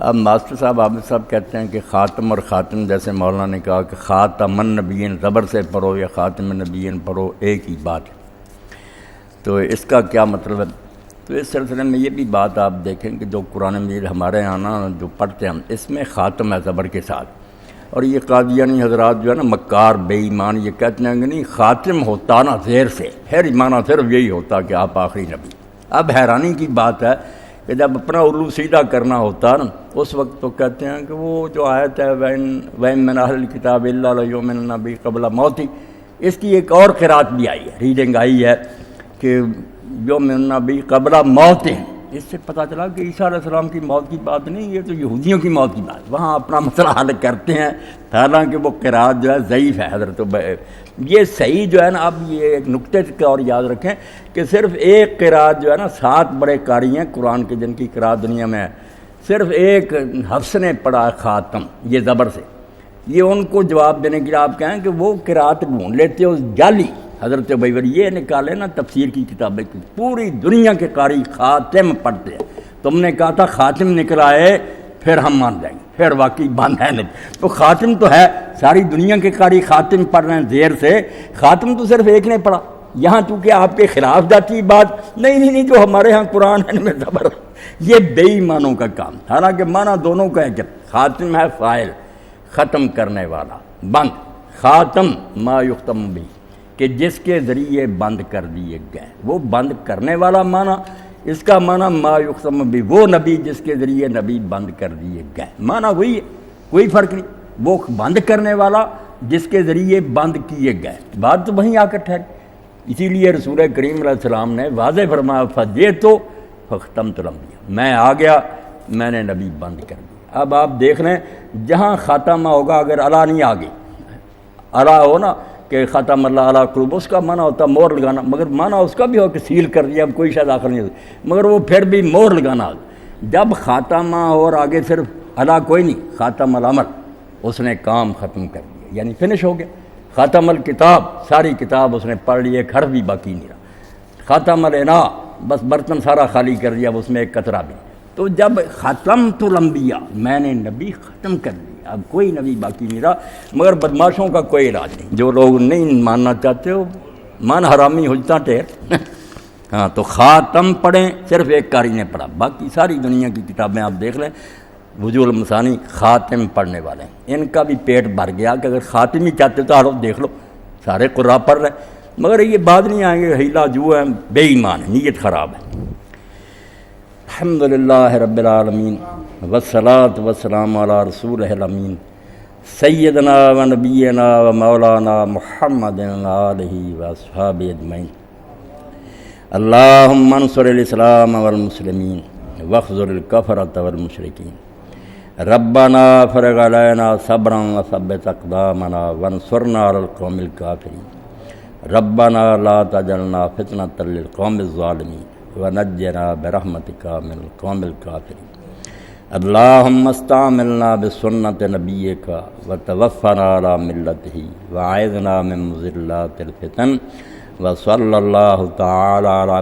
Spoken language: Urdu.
اب ماسٹر صاحب عابد صاحب کہتے ہیں کہ خاتم اور خاتم، جیسے مولانا نے کہا کہ خاتم النبیین زبر سے پڑھو یا خاتم النبیین پڑھو، ایک ہی بات ہے، تو اس کا کیا مطلب ہے؟ تو اس سلسلے میں یہ بھی بات آپ دیکھیں کہ جو قرآن مجید ہمارے یہاں نا جو پڑھتے ہیں ہم، اس میں خاتم ہے زبر کے ساتھ، اور یہ قادیانی حضرات جو ہے نا مکار بے ایمان، یہ کہتے ہیں کہ نہیں خاتم ہوتا نا زیر سے، پھر معنی صرف یہی ہوتا کہ آپ آخری نبی۔ اب حیرانی کی بات ہے کہ جب اپنا الو سیدھا کرنا ہوتا نا اس وقت تو کہتے ہیں کہ وہ جو آیت ہے وَإِن مِّنْ أَهْلِ الْكِتَابِ إِلَّا لَيُؤْمِنَنَّ بِهِ قَبْلَ مَوْتِهِ، اس کی ایک اور قرات بھی آئی ہے، ریڈنگ آئی ہے کہ یؤمنون بہ قبل موت، اس سے پتہ چلا کہ عیسیٰ علیہ السلام کی موت کی بات نہیں، یہ تو یہودیوں کی موت کی بات، وہاں اپنا مسئلہ حل کرتے ہیں، حالانکہ وہ قرات جو ہے ضعیف ہے حضرت۔ یہ صحیح جو ہے نا، اب یہ ایک نقطے کا اور یاد رکھیں کہ صرف ایک قرات جو ہے نا، 7 بڑے قاری ہیں قرآن کے جن کی قرات دنیا میں ہے، صرف ایک حفص نے پڑھا خاتم یہ زبر سے، یہ ان کو جواب دینے کے لیے آپ کہیں کہ وہ قرات ڈھونڈ لیتے ہو جعلی، حضرت ابیور یہ نکالے نا تفسیر کی کتابیں، پوری دنیا کے قاری خاتم پڑھتے ہیں، تم نے کہا تھا خاتم نکلا ہے پھر ہم مان جائیں گے، پھر واقعی بند ہے نہیں، تو خاتم تو ہے، ساری دنیا کے قاری خاتم پڑھ رہے ہیں زیر سے، خاتم تو صرف ایک نے پڑھا، یہاں چونکہ آپ کے خلاف جاتی بات نہیں جو ہمارے ہاں قرآن ہے میں زبر، یہ بے ایمانوں کا کام، حالانکہ معنی دونوں کا ہے کہ خاتم ہے فاعل، ختم کرنے والا، بند، خاتم ما یختم بھی، کہ جس کے ذریعے بند کر دیے گئے، وہ بند کرنے والا معنی، اس کا معنی ما یختم بھی، وہ نبی جس کے ذریعے نبی بند کر دیے گئے، معنی وہی ہے، کوئی فرق نہیں، وہ بند کرنے والا جس کے ذریعے بند کیے گئے، بات تو وہیں آ کر ٹھہری۔ اسی لیے رسول کریم علیہ السلام نے واضح فرمایا فجئت فختمت الانبیاء، میں آ گیا، میں نے نبی بند کر دیا۔ اب آپ دیکھ لیں جہاں خاتمہ ہوگا، اگر اللہ نہیں آگے اللہ ہو نا کہ ختم اللہ علی قلوب، اس کا معنی ہوتا مور لگانا، مگر معنی اس کا بھی ہو کہ سیل کر دیا، اب کوئی شاید آخر نہیں ہوتی، مگر وہ پھر بھی مور لگانا، جب خاتمہ اور آگے صرف اللہ کوئی نہیں، خاتم العمل، اس نے کام ختم کر دیا، یعنی فنش ہو گیا، ختم الکتاب، ساری کتاب اس نے پڑھ لی، ایک حرف بھی باقی نہیں رہا، ختم الاناء، بس برتن سارا خالی کر دیا، اس میں ایک قطرہ بھی، تو جب ختمت الانبیاء، میں نے نبی ختم کر دیا، اب کوئی نبی باقی نہیں رہا، مگر بدماشوں کا کوئی علاج نہیں، جو لوگ نہیں ماننا چاہتے ہو مان حرامی ہوجتا ٹھہر ہاں، تو خاتم پڑھیں، صرف ایک قاری نے پڑھا، باقی ساری دنیا کی کتابیں آپ دیکھ لیں، وجوہ المثانی خاتم پڑھنے والے ہیں، ان کا بھی پیٹ بھر گیا کہ اگر خاتم ہی چاہتے تو ہر دیکھ لو سارے قراء پڑھ رہے ہیں، مگر یہ بات نہیں آئیں گے، ہیلا جو ہے بے ایمان ہے، نیت خراب ہے۔ الحمدللہ رب العالمین والصلاة والسلام علی رسولہ الامین سیدنا و نبینا و مولانا محمد آلہ و اصحابہ اجمعین۔ اللہم انصر الاسلام والمسلمین واخذل الکفرۃ والمشرکین، ربنا فرغ علینا صبرا وثبت اقدامنا وانصرنا علی القوم الکافرین، ربنا لا تجعلنا فتنۃ للقوم الظالمین ونجنا برحمتک من القوم الکافرین، اللہم استعملنا بسنت نبیک وتوفنا علی ملتہ واعذنا من مضلات الفتن، وصلی اللہ تعالی علی